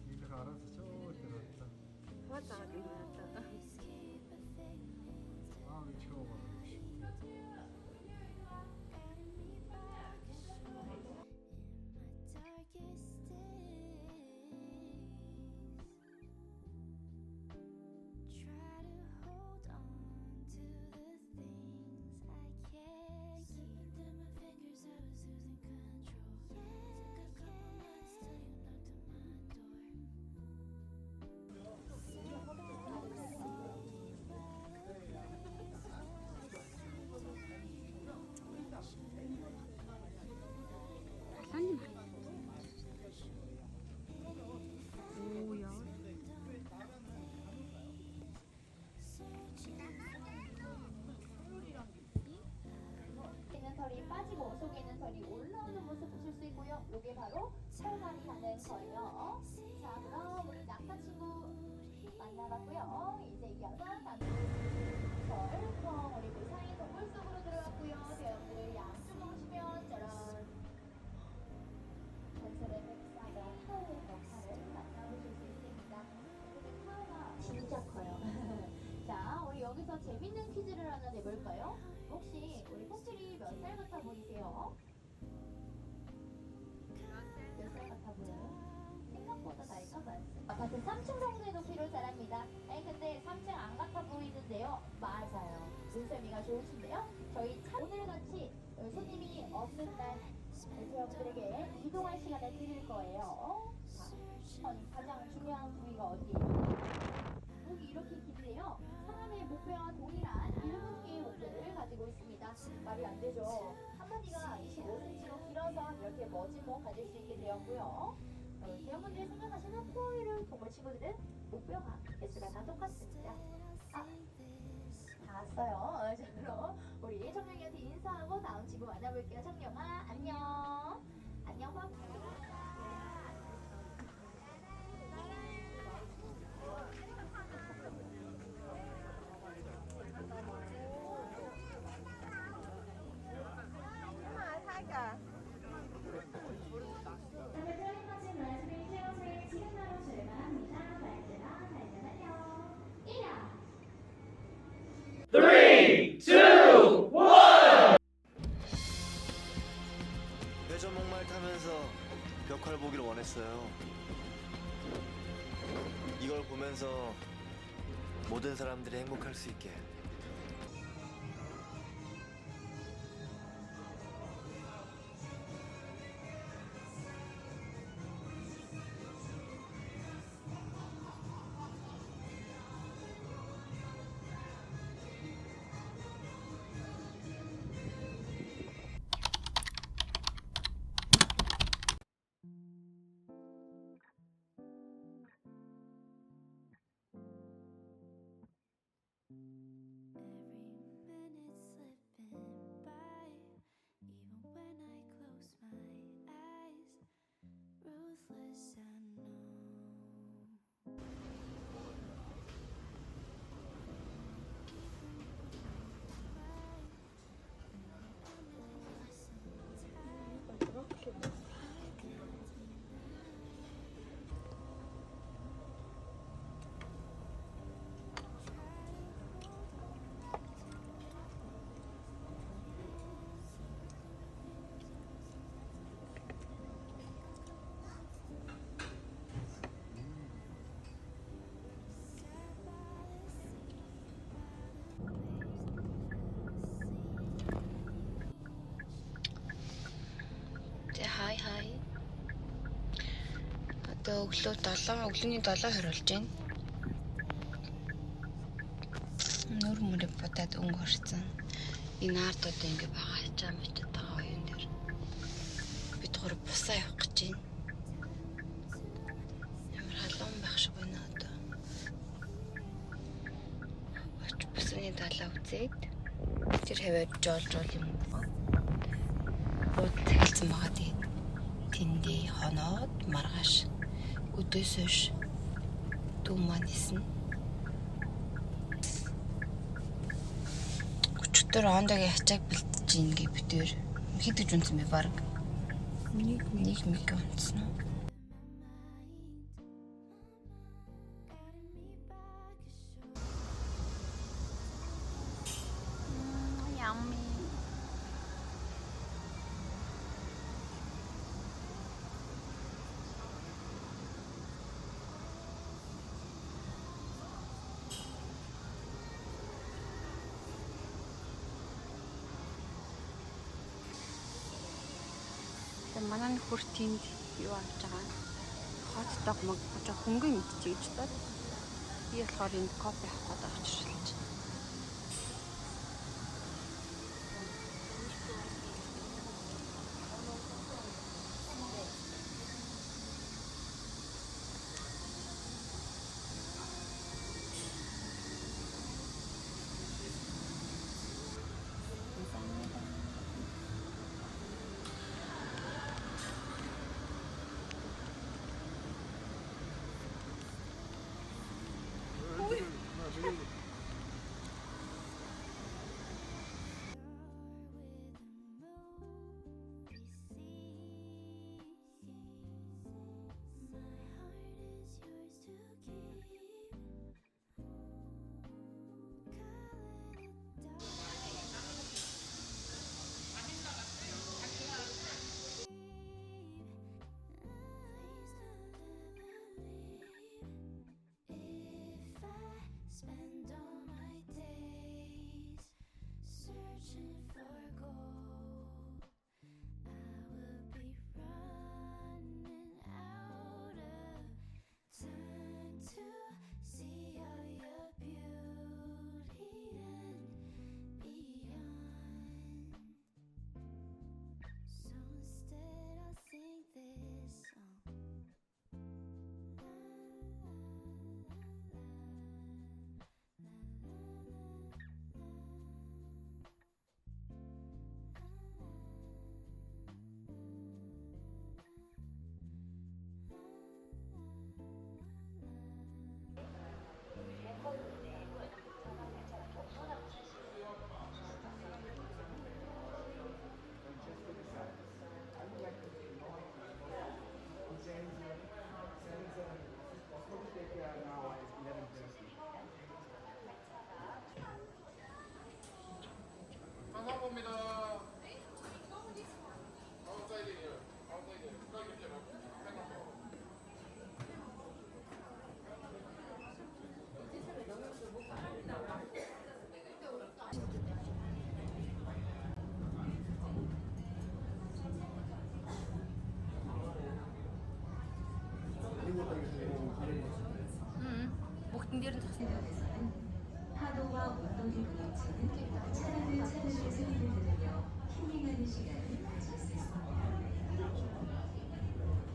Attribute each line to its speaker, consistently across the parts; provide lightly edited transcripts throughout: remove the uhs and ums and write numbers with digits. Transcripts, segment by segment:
Speaker 1: 이거 알아서 저 들었다.
Speaker 2: 맞아, 이거였다.
Speaker 1: 아, 미쳐봐.
Speaker 2: 사장님. 오야.
Speaker 3: 있는 털이 빠지고 속에 있는 털이 올라오는 모습 보실 수 있고요. 이게 바로 털갈이 하는 거예요. 자, 그럼 우리 낙타 친구 만나봤고요. 이제 이어서 다음 털, 우리 무사히 동굴 속으로 들어갔고요. 대형들을 양쪽 보시면 짜란 전설의 백사가 타오의 역할을 만나보실 수 있습니다. 근데 타오가 진짜 커요. 자, 우리 여기서 재밌는 퀴즈를 하나 내볼까요? 혹시 우리 콩들이 몇 살 같아 보이세요? 몇 살 같아 보여요? 생각보다 나이가 많습니다. 아파트 3층 정도의 높이로 자랍니다. 아니 근데 3층 안 같아 보이는데요? 맞아요. 눈썰미가 좋으신데요? 저희 오늘같이 손님이 없는 날 대형들에게 이동할 시간을 드릴 거예요. 자, 가장 중요한 부위가 어디예요? 목이 이렇게 긴데요. 사람의 목표와 동일한 7개의 목표를 가지고 있습니다. 말이 안 되죠. 한마디가 25cm로 길어서 이렇게 멋진 목 가질 수 있게 되었고요. 대형분들이 생각하시는 포유류 동물 친구들은 목표가 개수가 다 똑같습니다. 아, 다 왔어요. 자, 그럼 우리 청룡이한테 인사하고 다음 친구 만나볼게요. 청룡아, 안녕. 안녕, 밥.
Speaker 4: 회전목마를 타면서 벽화를 보기를 원했어요. 이걸 보면서 모든 사람들이 행복할 수 있게.
Speaker 5: өглөөний 7:20 болж байна. Нүр мөрөв бодоод өнгө орсон. Энэ ардууд ингэ байгаа чам ичээд байгаа оюун дээр. Бид гур бусаа явах гэж байна. Ямар халуун байх шиг байна одоо. Оч бүсний далаа үзээд тэр хэвээр жол юм. Бод хэлсэн байгаа тийм. Тэндээ хоноод маргааш өдөөс хойш дүү маань исэн. Өчигдөр ондагийн ачааг бэлтэж ийн гэ битээр хидэж унтсан би баг. Нэг унтсан уу?
Speaker 2: Yummy. Манай нөхөр тэнд юу авч байгаа? Хот дог мог жоо хөнгөн идчихэж гэж тоо. Би болохоор энд кофе авах гээд авчирч. Бүгдэн дээр нь зогсон.
Speaker 6: 파도와 운동이 부딪히는 차량을 찾으실 소리들으며 힐링하는 시간을 가질 수 있습니다.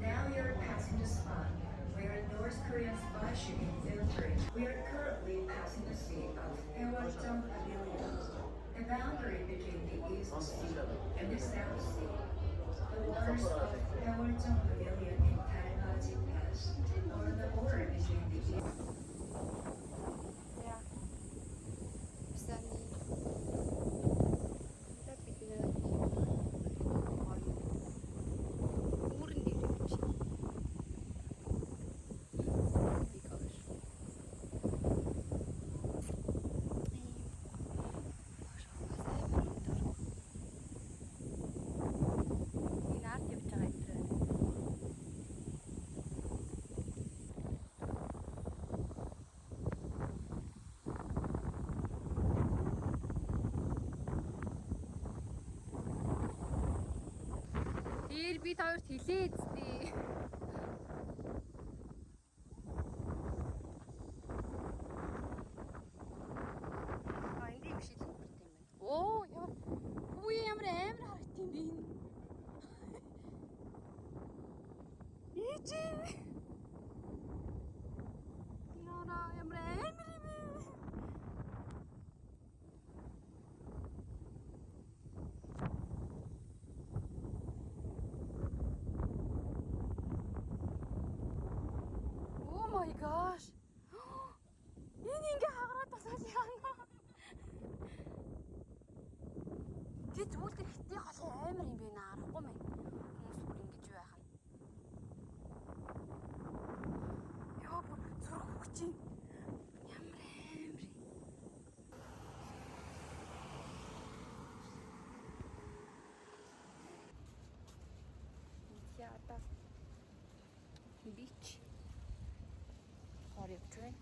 Speaker 7: Now you're passing the spot where North Korean spy ship infiltrated. We are currently passing the sea of Haewonjeong Pavilion, the boundary between the East Sea and the South Sea. The waters of Haewonjeong Pavilion in Dalmaji Pass are the border between the East.
Speaker 2: Дээр бид хоёрт хэлээд дээ. хөгжиж. Яра ямар амар юм бэ? Oh my gosh. Энэ ингээ хагараад тасаж яана. Тэг зүгээр тэр хитний хол амар юм бэ наа арахгүй мэн. Хүмүүс бүр ингэж байх нь. Яа бүр зураг хөгч юм. Ямар амар. Я одоо бич хор явж байна.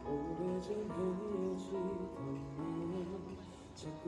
Speaker 8: 오래전 헤어지던 날 자꾸